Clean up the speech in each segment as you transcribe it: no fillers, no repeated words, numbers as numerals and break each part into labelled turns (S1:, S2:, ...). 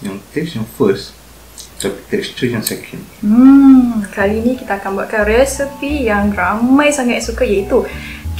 S1: yang tips yang first, tapi tekstur yang second.
S2: Kali ni kita akan buatkan resepi yang ramai sangat suka, iaitu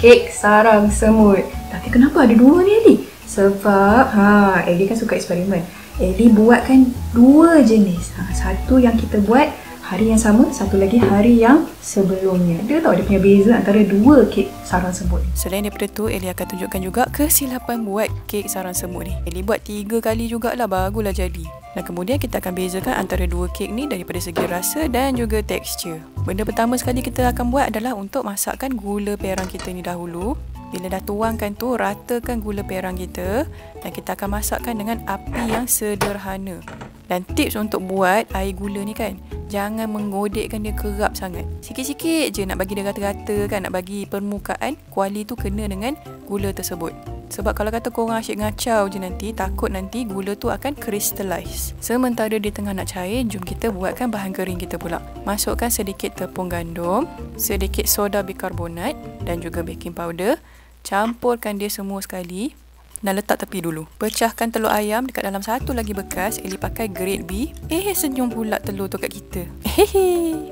S2: kek sarang semut. Tapi kenapa ada dua ni, Ellie? Sebab Ellie kan suka eksperimen. Ellie buatkan dua jenis. Satu yang kita buat hari yang sama, satu lagi hari yang sebelumnya. Dia tahu dia punya beza antara dua kek sarang semut.
S3: Selain daripada tu, Ellie akan tunjukkan juga kesilapan buat kek sarang semut ni. Ellie buat 3 kali jugalah, barulah jadi. Dan kemudian kita akan bezakan antara dua kek ni daripada segi rasa dan juga tekstur. Benda pertama sekali kita akan buat adalah untuk masakkan gula perang kita ni dahulu. Bila dah tuangkan tu, ratakan gula perang kita dan kita akan masakkan dengan api yang sederhana. Dan tips untuk buat air gula ni kan, jangan menggodekkan dia kerap sangat. Sikit-sikit je nak bagi dia rata-rata kan, nak bagi permukaan kuali tu kena dengan gula tersebut. Sebab kalau kata korang asyik ngacau je nanti, takut nanti gula tu akan crystallize. Sementara dia tengah nak cair, jom kita buatkan bahan kering kita pula. Masukkan sedikit tepung gandum, sedikit soda bikarbonat dan juga baking powder. Campurkan dia semua sekali dan letak tepi dulu. Pecahkan telur ayam dekat dalam satu lagi bekas. Ellie pakai grade B. Senyum pula telur tu kat kita.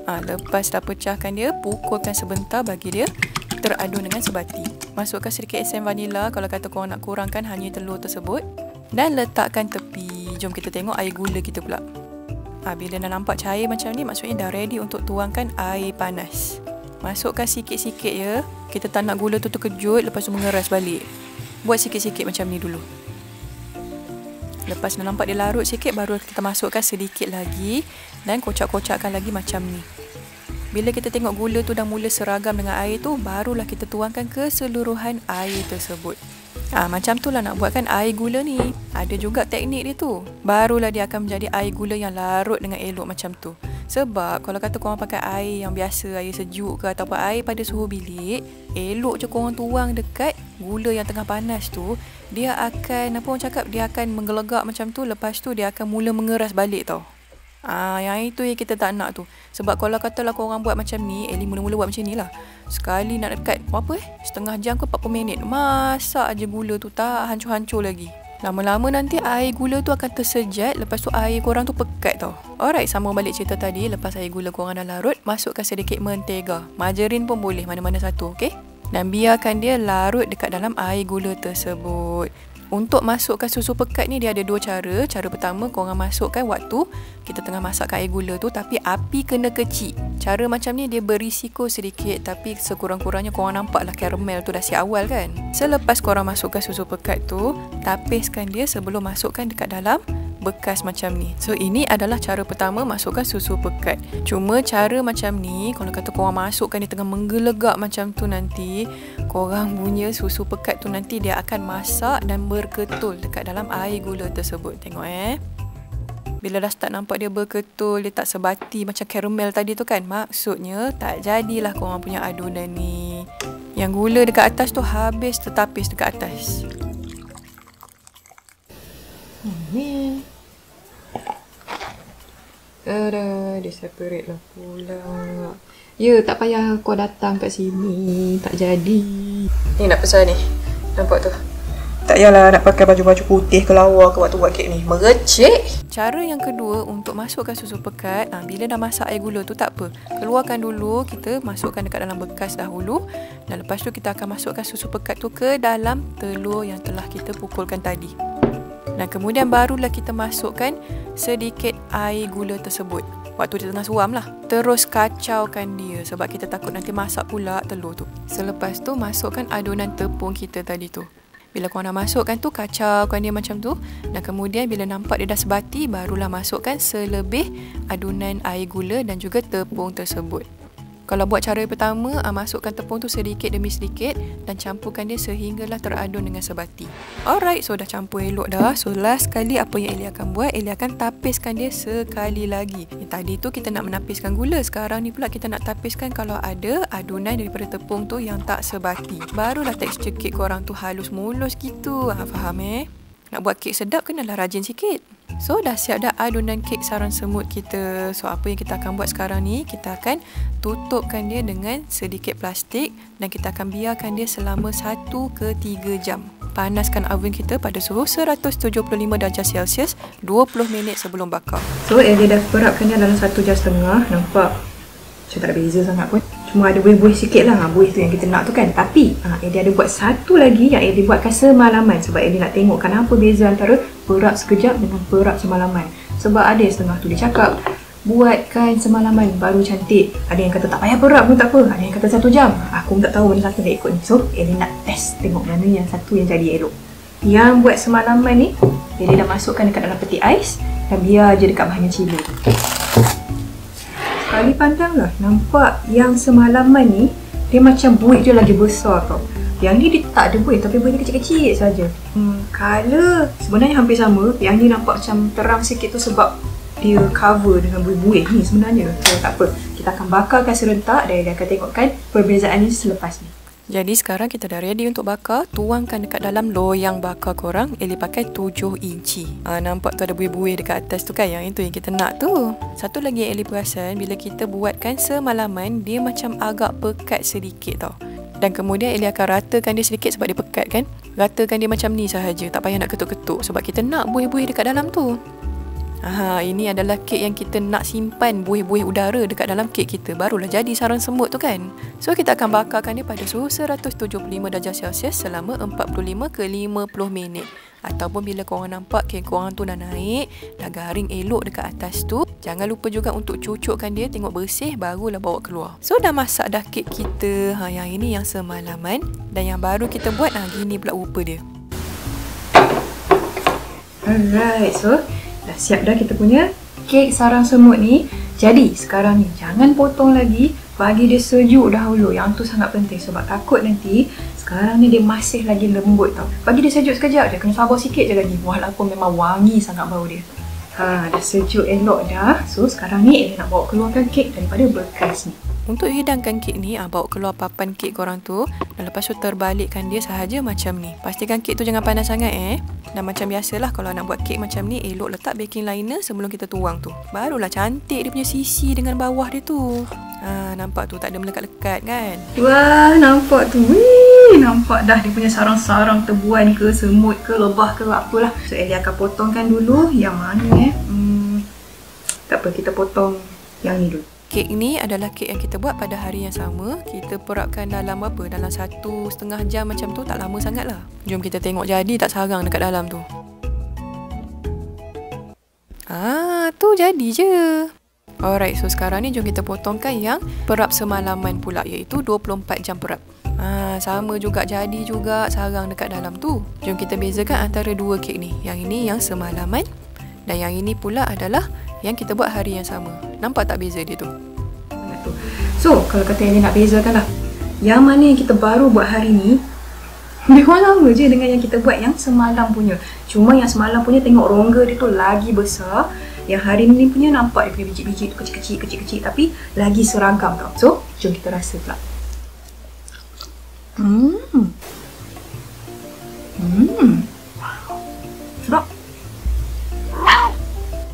S3: Lepas dah pecahkan dia, pukulkan sebentar bagi dia teradu dengan sebati. Masukkan sedikit esen vanila kalau kata korang nak kurangkan hanya telur tersebut. Dan letakkan tepi. Jom kita tengok air gula kita pula. Bila dah nampak cair macam ni, maksudnya dah ready untuk tuangkan air panas. Masukkan sikit-sikit ya. Kita tak nak gula tu terkejut lepas tu mengeras balik. Buat sikit-sikit macam ni dulu. Lepas dah nampak dia larut sikit, baru kita masukkan sedikit lagi dan kocak-kocakkan lagi macam ni. Bila kita tengok gula tu dah mula seragam dengan air tu, barulah kita tuangkan keseluruhan air tersebut. Macam tu lah nak buatkan air gula ni. Ada juga teknik dia tu. Barulah dia akan menjadi air gula yang larut dengan elok macam tu. Sebab kalau kata korang pakai air yang biasa, air sejuk ke ataupun air pada suhu bilik, elok je korang tuang dekat gula yang tengah panas tu, dia akan, apa orang cakap, dia akan menggelegak macam tu. Lepas tu dia akan mula mengeras balik tau. Yang itu yang kita tak nak tu. Sebab kalau katalah korang buat macam ni, Ellie mula-mula buat macam ni lah. Sekali nak dekat setengah jam ke 40 minit, masak aja gula tu, tak hancur-hancur lagi. Lama-lama nanti air gula tu akan tersejat. Lepas tu air korang tu pekat tau. Alright, sambung balik cerita tadi. Lepas air gula korang dah larut, masukkan sedikit mentega. Margarin pun boleh, mana-mana satu, okay? Dan biarkan dia larut dekat dalam air gula tersebut. Untuk masukkan susu pekat ni, dia ada dua cara. Cara pertama, korang masukkan waktu kita tengah masakkan air gula tu, tapi api kena kecil. Cara macam ni dia berisiko sedikit, tapi sekurang-kurangnya korang nampak lah karamel tu dah siap awal kan. Selepas korang masukkan susu pekat tu, tapiskan dia sebelum masukkan dekat dalam bekas macam ni. So ini adalah cara pertama, masukkan susu pekat. Cuma cara macam ni, kalau kata korang masukkan dia tengah menggelegak macam tu, nanti korang punya susu pekat tu nanti dia akan masak dan berketul dekat dalam air gula tersebut. Tengok bila dah start nampak dia berketul, dia tak sebati macam karamel tadi tu kan, maksudnya tak jadilah korang punya adunan ni. Yang gula dekat atas tu habis tertapis dekat atas. Ni dia separate lah pula. Ya, tak payah kau datang kat sini, tak jadi. Ni nak pesan ni, nampak tu. Tak payahlah nak pakai baju-baju putih ke lawa ke waktu buat kek ni, merecek. Cara yang kedua untuk masukkan susu pekat, bila dah masak air gula tu tak apa, keluarkan dulu, kita masukkan dekat dalam bekas dahulu. Dan lepas tu kita akan masukkan susu pekat tu ke dalam telur yang telah kita pukulkan tadi. Dan kemudian barulah kita masukkan sedikit air gula tersebut. Waktu dia tengah suam lah. Terus kacaukan dia sebab kita takut nanti masak pula telur tu. Selepas tu masukkan adunan tepung kita tadi tu. Bila korang dah masukkan tu, kacaukan dia macam tu. Dan kemudian bila nampak dia dah sebati, barulah masukkan selebih adunan air gula dan juga tepung tersebut. Kalau buat cara pertama, masukkan tepung tu sedikit demi sedikit dan campurkan dia sehinggalah teradun dengan sebati. Alright, so dah campur elok dah. So last kali apa yang Ellie akan buat, Ellie akan tapiskan dia sekali lagi. Tadi tu kita nak menapiskan gula, sekarang ni pula kita nak tapiskan kalau ada adunan daripada tepung tu yang tak sebati. Barulah tekstur kek korang tu halus mulus gitu. Faham Nak buat kek sedap kenalah rajin sikit. So dah siap dah adunan kek sarang semut kita. So apa yang kita akan buat sekarang ni, kita akan tutupkan dia dengan sedikit plastik dan kita akan biarkan dia selama 1 ke 3 jam. panaskan oven kita pada suhu 175 darjah Celsius 20 minit sebelum bakar.
S2: So, Ellie dah perapkan dia dalam 1 jam setengah. Nampak? Macam tak ada beza sangat pun. Cuma ada buih-buih sikit lah. Buih tu yang kita nak tu kan. Tapi, Ellie ada buat satu lagi yang Ellie buatkan semalaman. Sebab Ellie nak tengok kenapa beza antara perap sekejap dengan perap semalaman. Sebab ada yang setengah tu dia cakap, buatkan semalaman baru cantik. Ada yang kata tak payah perap pun tak apa. Ada yang kata 1 jam. Aku pun tak tahu mana satu dia ikut ni. So, Ellie nak test tengok mana yang satu yang jadi elok. Yang buat semalaman ni, Ellie dah masukkan dekat dalam peti ais dan biar je dekat bahagian cili. Sekali pandanglah, nampak yang semalaman ni dia macam buih dia lagi besar tau. Yang ni dia tak ada buih tapi buih dia kecil-kecil saja. Colour sebenarnya hampir sama. Yang ni nampak macam terang sikit tu sebab dia cover dengan buih-buih ni sebenarnya. So tak apa, kita akan bakarkan serentak dan dia akan tengokkan perbezaan ni selepas ni.
S3: Jadi sekarang kita dah ready untuk bakar. Tuangkan dekat dalam loyang bakar korang. Ellie pakai 7 inci. Nampak tu ada buih-buih dekat atas tu kan? Yang itu yang kita nak tu. Satu lagi yang Ellie perasan, bila kita buatkan semalaman, dia macam agak pekat sedikit tau. Dan kemudian Ellie akan ratakan dia sedikit sebab dia pekat kan. Ratakan dia macam ni sahaja. Tak payah nak ketuk-ketuk sebab kita nak buih-buih dekat dalam tu. Ini adalah kek yang kita nak simpan buih-buih udara dekat dalam kek kita. Barulah jadi sarang semut tu kan. So kita akan bakarkan dia pada suhu 175 darjah Celsius selama 45 ke 50 minit. Ataupun bila korang nampak kek korang tu dah naik, dah garing elok dekat atas tu, jangan lupa juga untuk cucukkan dia, tengok bersih, barulah bawa keluar. So dah masak dah kek kita. Yang ini yang semalaman. Dan yang baru kita buat, gini pula rupa dia.
S2: Alright, so dah siap dah kita punya kek sarang semut ni. Jadi sekarang ni jangan potong lagi, bagi dia sejuk dahulu. Yang tu sangat penting sebab takut nanti sekarang ni dia masih lagi lembut tau. Bagi dia sejuk sekejap je, kena sabar sikit je lagi. Walaupun memang wangi sangat bau dia. Dah sejuk elok dah. So sekarang ni Ellie nak bawa keluarkan kek daripada bekas ni.
S3: Untuk hidangkan kek ni, bawa keluar papan kek korang tu dan lepas tu terbalikkan dia sahaja macam ni. Pastikan kek tu jangan panas sangat Dan macam biasalah kalau nak buat kek macam ni, elok letak baking liner sebelum kita tuang tu. Barulah cantik dia punya sisi dengan bawah dia tu. Nampak tu tak ada melekat-lekat kan?
S2: Wah, nampak tu. Wih, nampak dah dia punya sarang-sarang tebuan ke, semut ke, lebah ke, apalah. So Ellie akan potongkan dulu yang mana tak apa, kita potong yang ni dulu.
S3: Kek ni adalah kek yang kita buat pada hari yang sama. Kita perapkan dalam apa? Dalam 1.5 jam macam tu. Tak lama sangat lah. Jom kita tengok jadi tak sarang dekat dalam tu. Tu jadi je. Alright, so sekarang ni jom kita potongkan yang perap semalaman pula, iaitu 24 jam perap. Sama juga, jadi juga sarang dekat dalam tu. Jom kita bezakan antara dua kek ni. Yang ini yang semalaman dan yang ini pula adalah yang kita buat hari yang sama. Nampak tak beza dia tu?
S2: So, kalau kata yang ni nak bezakan lah, yang mana yang kita baru buat hari ni, dia sama je dengan yang kita buat yang semalam punya. Cuma yang semalam punya tengok rongga dia tu lagi besar. Yang hari ni punya nampak dia punya biji-biji tu kecil-kecil tapi lagi seragam tau. So, jom kita rasa pula. Sedap.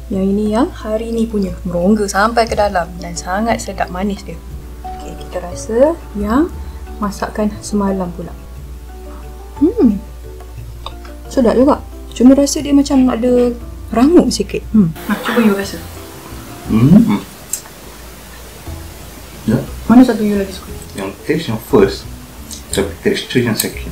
S2: Yang ini yang hari ni punya, merongga sampai ke dalam dan sangat sedap, manis dia. Okay, kita rasa yang masakan semalam pula. Sedap juga. Cuma rasa dia macam ada rangup sikit. Cuba you rasa.
S1: Ya.
S2: Mana satu you lagi suka?
S1: Yang taste yang first, tapi tekstur yang second.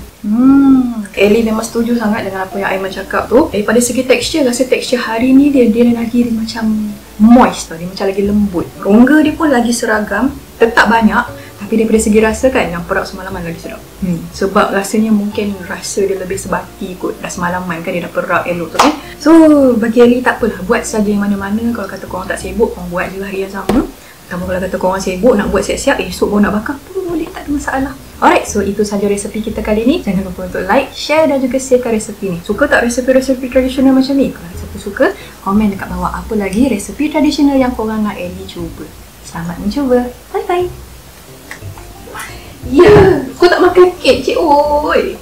S2: Ellie memang setuju sangat dengan apa yang Aiman cakap tu. Daripada segi tekstur, rasa tekstur hari ni dia lagi macam moist tau. Dia macam lagi lembut. Rongga dia pun lagi seragam, tetap banyak. Tapi daripada segi rasa kan, yang perap semalaman lagi sedap. Sebab rasanya mungkin rasa dia lebih sebati kot. Dah semalaman kan dia dah perap elok tu kan. So bagi Ellie tak apalah, buat saja yang mana-mana. Kalau kata korang tak sibuk, korang buat je hari yang sama. Tambah kalau kata korang sibuk nak buat siap-siap, esok baru nak bakar pun boleh, tak ada masalah. Alright, so itu sahaja resepi kita kali ni. Jangan lupa untuk like, share dan juga savekan resepi ni. Suka tak resepi-resepi tradisional macam ni? Kalau siapa suka, komen dekat bawah apa lagi resepi tradisional yang korang nak Ellie cuba. Selamat mencuba. Bye-bye. Ya, kau tak makan kek, cik. Oi.